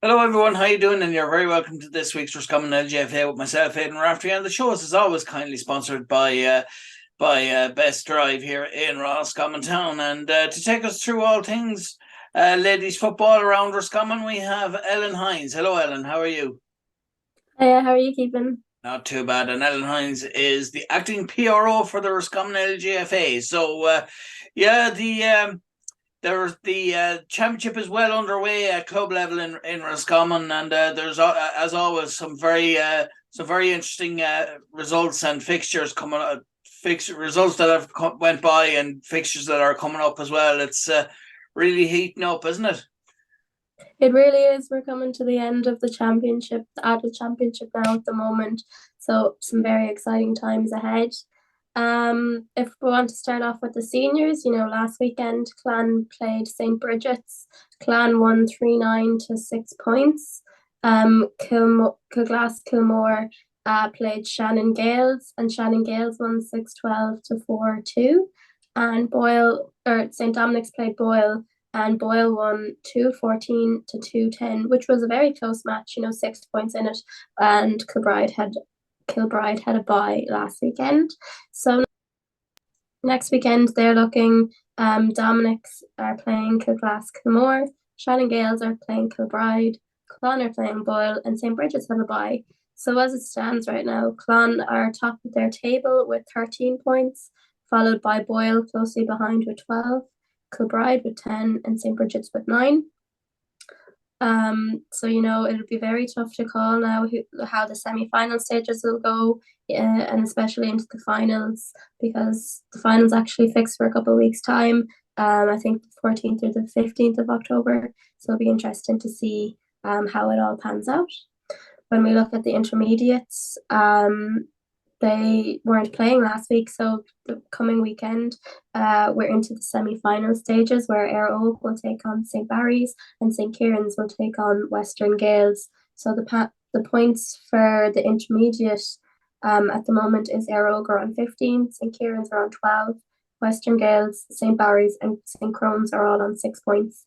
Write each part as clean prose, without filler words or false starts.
Hello everyone, how you doing? And you're very welcome to this week's Roscommon LGFA with myself, Aidan and Raftery. And the show is, as always, kindly sponsored by Best Drive here in Roscommon Town. And to take us through all things ladies football around Roscommon, we have Ellen Hynes. Hello, Ellen. How are you? Hiya, how are you keeping? Not too bad. And Ellen Hynes is the acting PRO for the Roscommon LGFA. So, yeah, the championship is well underway at club level in Roscommon, and there's as always some very interesting results and fixtures coming up. Results that have went by and fixtures that are coming up as well. It's really heating up, isn't it? It really is. We're coming to the end of the championship, the adult championship now at the moment. So some very exciting times ahead. If we want to start off with the seniors, last weekend Clan played St. Bridget's. Clan won 3-9 to 6 points. Kilmore played Shannon Gales, and Shannon Gales won 6-12 to 4-2. And St. Dominic's played Boyle, and Boyle won 2-14 to 2-10, which was a very close match, 6 points in it. And Kilbride had a bye last weekend. So next weekend they're looking Dominic's are playing Kilmore, Shannon Gales are playing Kilbride, Clon are playing Boyle, and St. Bridget's have a bye. So as it stands right now, Clon are top of their table with 13 points, followed by Boyle closely behind with 12, Kilbride with 10, and St. Bridget's with 9. So it'll be very tough to call now how the semi-final stages will go, and especially into the finals, because the finals actually fixed for a couple of weeks' time. I think the 14th or the 15th of October. So it'll be interesting to see how it all pans out. When we look at the intermediates, they weren't playing last week, so the coming weekend, we're into the semi-final stages where Air Oak will take on St. Barry's and St. Kieran's will take on Western Gales. So the points for the intermediate at the moment is Air Oak are on 15, St. Kieran's are on 12, Western Gales, St. Barry's, and St. Crohn's are all on 6 points.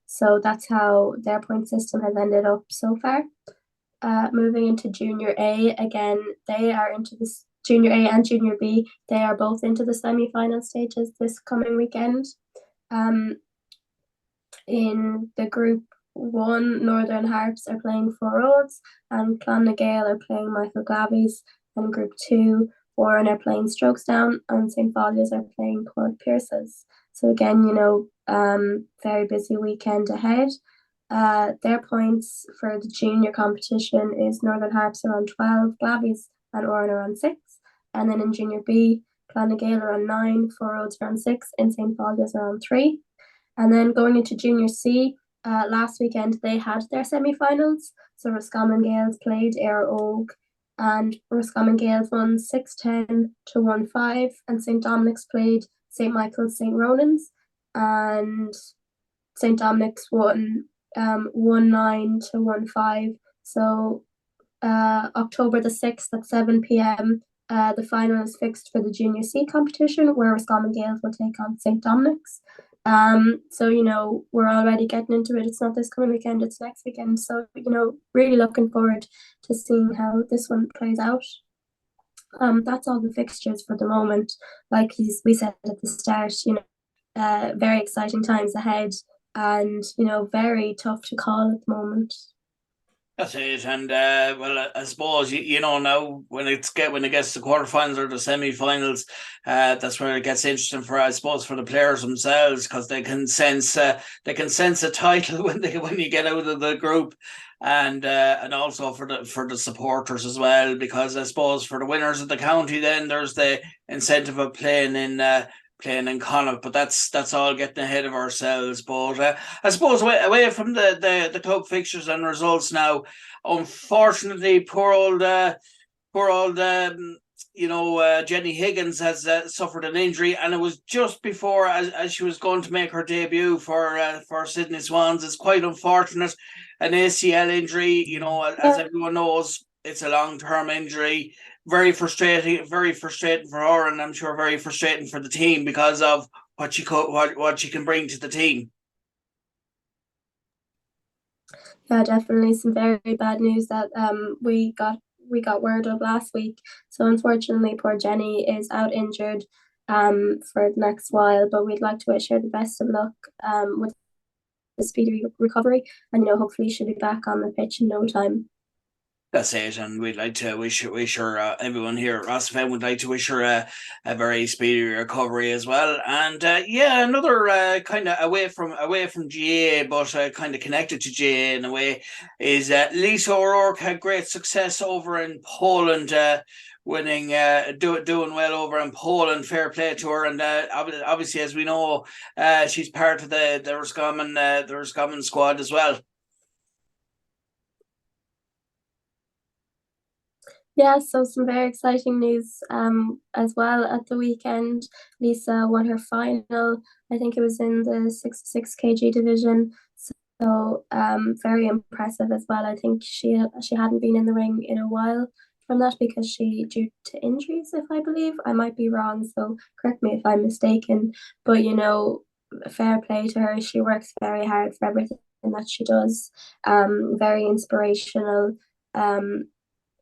So that's how their point system has ended up so far. Moving into Junior A, again, they are into this Junior A and Junior B. They are both into the semi-final stages this coming weekend. In the Group 1, Northern Harps are playing Four Roads, and Clonagale are playing Michael Glavies. And Group 2, Warren are playing Strokesdown, and St. Folia's are playing Port Pierces. So again, very busy weekend ahead. Their points for the junior competition is Northern Harps are on 12, Glavies and Oran are on 6. And then in Junior B, Clonagale are on 9, Four Roads are on 6, and St. Folia's are on 3. And then going into Junior C, last weekend they had their semi-finals. So Roscommon Gales played Air Oak, and Roscommon Gales won 6-10 to 1-5, and St. Dominic's played St. Michael's St. Ronan's, and St. Dominic's won 1-9 to 1-5. So October the 6th at 7 p.m. The final is fixed for the Junior C competition, where Roscommon Gales will take on St. Dominic's. So we're already getting into it. It's not this coming weekend; it's next weekend. So really looking forward to seeing how this one plays out. That's all the fixtures for the moment. Like we said at the start, very exciting times ahead, and very tough to call at the moment. That's it, and well, I suppose you know now when it gets to quarterfinals or the semi-finals, that's where it gets interesting for I suppose for the players themselves because they can sense a title when you get out of the group, and also for the supporters as well because I suppose for the winners of the county then there's the incentive of playing in Connacht, but that's all getting ahead of ourselves. But I suppose away from the club fixtures and results now, unfortunately, poor old Jenny Higgins has suffered an injury, and it was just before as she was going to make her debut for Sydney Swans. It's quite unfortunate, an ACL injury. As everyone knows, it's a long-term injury. Very frustrating for her, and I'm sure very frustrating for the team because of what she can bring to the team. Yeah, definitely some very bad news that we got word of last week. So unfortunately, poor Jenny is out injured for the next while, but we'd like to wish her the best of luck with the speedy recovery, and hopefully she'll be back on the pitch in no time. That's it, and we'd like to wish her everyone here at Rosfm would like to wish her a very speedy recovery as well. And yeah, another kind of away from GA, but kind of connected to GA in a way, is Lisa O'Rourke had great success over in Poland. Winning, doing well over in Poland. Fair play to her, and obviously, as we know, she's part of the Roscommon squad as well. Yeah, so some very exciting news as well at the weekend. Lisa won her final. I think it was in the 66 kg division. So very impressive as well. I think she hadn't been in the ring in a while from that because she due to injuries, if I believe. I might be wrong, so correct me if I'm mistaken. But fair play to her. She works very hard for everything that she does. Very inspirational.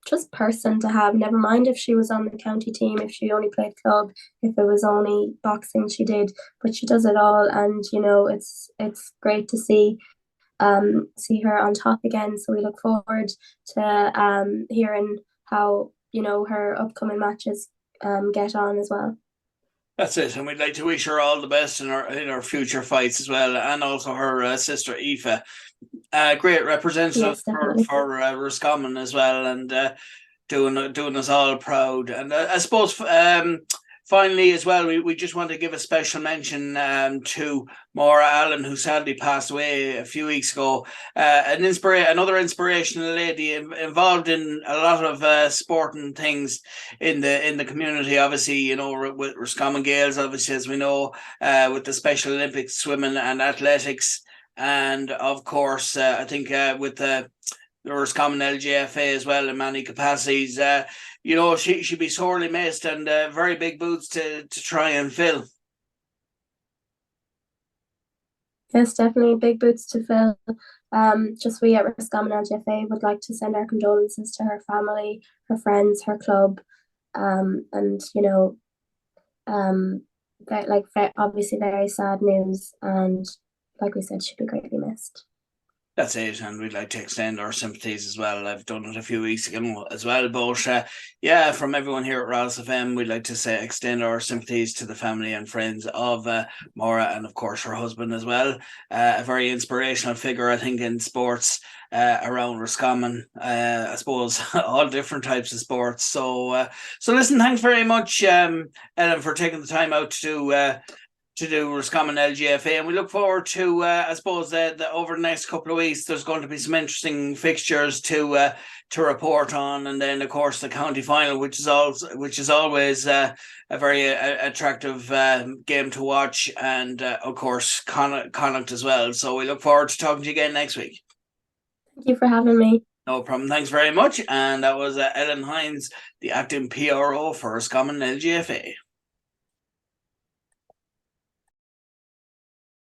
Just person to have. Never mind if she was on the county team, if she only played club, if it was only boxing she did, but she does it all, and it's great to see her on top again. So we look forward to hearing how her upcoming matches get on as well. That's it, and we'd like to wish her all the best in her future fights as well, and also her sister Aoife. Great representative Yes, definitely. for Roscommon as well, and doing us all proud. And I suppose finally as well, we just want to give a special mention to Maura Allen, who sadly passed away a few weeks ago. Another inspirational lady involved in a lot of sporting things in the community. Obviously, with Roscommon Gales, obviously, as we know, with the Special Olympics swimming and athletics. And of course, I think with the Roscommon LGFA as well in many capacities, she'd be sorely missed, and very big boots to try and fill. Yes, definitely big boots to fill. Just we at Roscommon LGFA would like to send our condolences to her family, her friends, her club, and obviously very sad news, and like we said, she'd be greatly missed. That's it, and we'd like to extend our sympathies as well. I've done it a few weeks ago as well, but yeah, from everyone here at Rosfm, we'd like to extend our sympathies to the family and friends of Maura, and of course her husband as well. A very inspirational figure, I think, in sports around Roscommon. I suppose all different types of sports. So listen, thanks very much, Ellen, for taking the time out to do Roscommon LGFA, and we look forward to, I suppose, over the next couple of weeks, there's going to be some interesting fixtures to report on, and then of course the county final, which is always a very attractive game to watch, and of course Connacht as well. So we look forward to talking to you again next week. Thank you for having me. No problem. Thanks very much. And that was Ellen Hynes, the acting PRO for Roscommon LGFA.